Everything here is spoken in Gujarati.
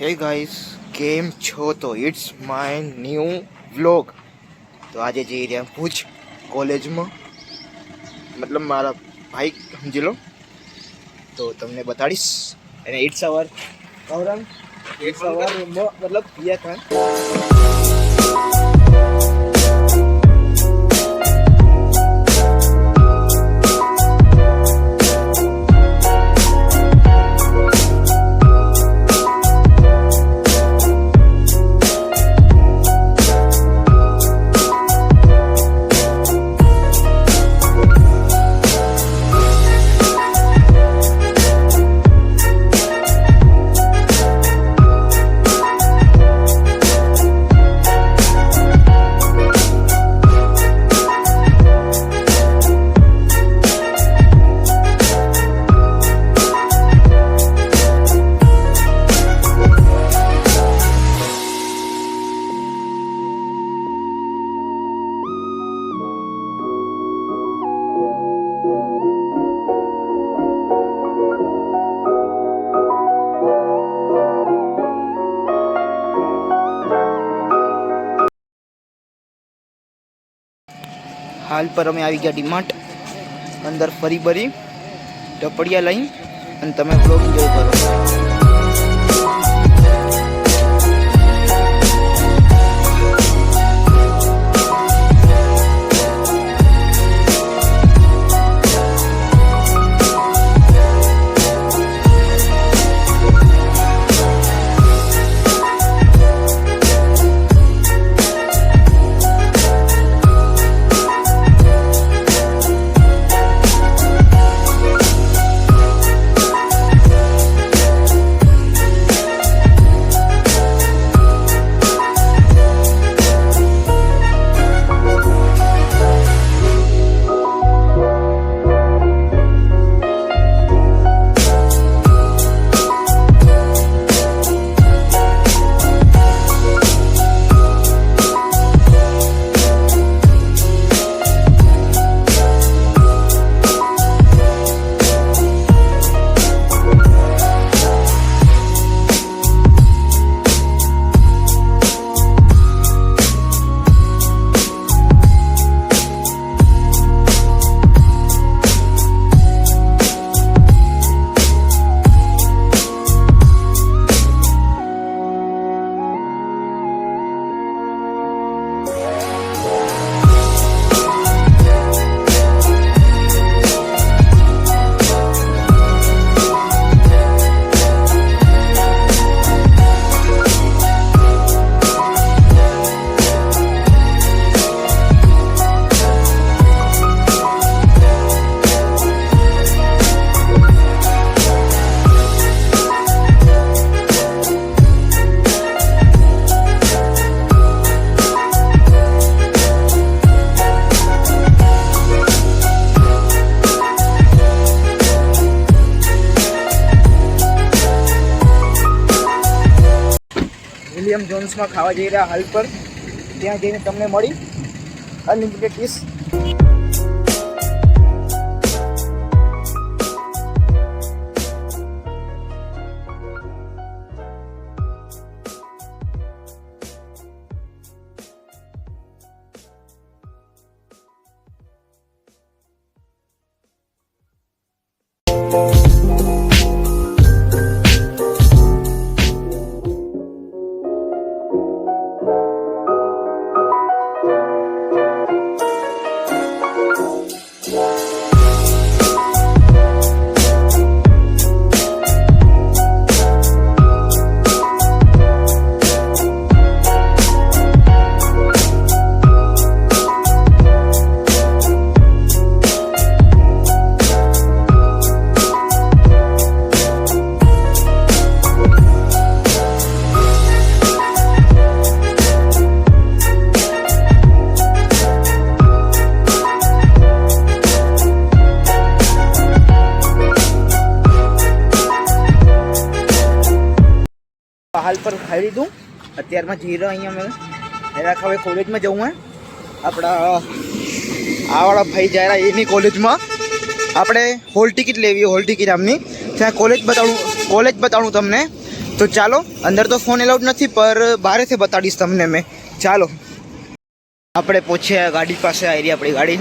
હે ગાઈસ, કેમ છો? તો ઇટ્સ માય ન્યૂ વ્લોગ. તો આજે જઈ રહ્યા ભુજ કોલેજમાં, મતલબ મારા ભાઈ સમજી લો. તો તમને બતાડીશ. અને ઇટ્સ અવર ગૌરંગ, ઇટ્સ અવર મતલબ પિયા ખાન. હાલ પર અમે આવી ગયા ડીમાર્ટ. અંદર ફરી બરી ટપડિયા લઈ અને તમે બ્લોગ એન્જોય કરો. વિલિયમ જોન્સમાં ખાવા જઈ રહ્યા હાલ પર. ત્યાં જઈને તમને મળી અનલિમિટેડ ડીશ. હાલ પર ખાઈ લીધું. અત્યારમાં જઈ રહ્યા અહીંયા અમે હેરાખ. હવે કોલેજમાં જવું હે. આપણા આવાળા ભાઈ જાય રહ્યા એની કોલેજમાં. આપણે હોલ ટિકિટ લેવી, હોલ ટિકિટ આમની ત્યાં કોલેજ બતાવું તમને. તો ચાલો, અંદર તો ફોન એલાઉડ નથી, પર બહારથી બતાડીશ તમને મેં. ચાલો આપણે પહોંચ્યા ગાડી પાસે, આવી રહી આપણી ગાડી.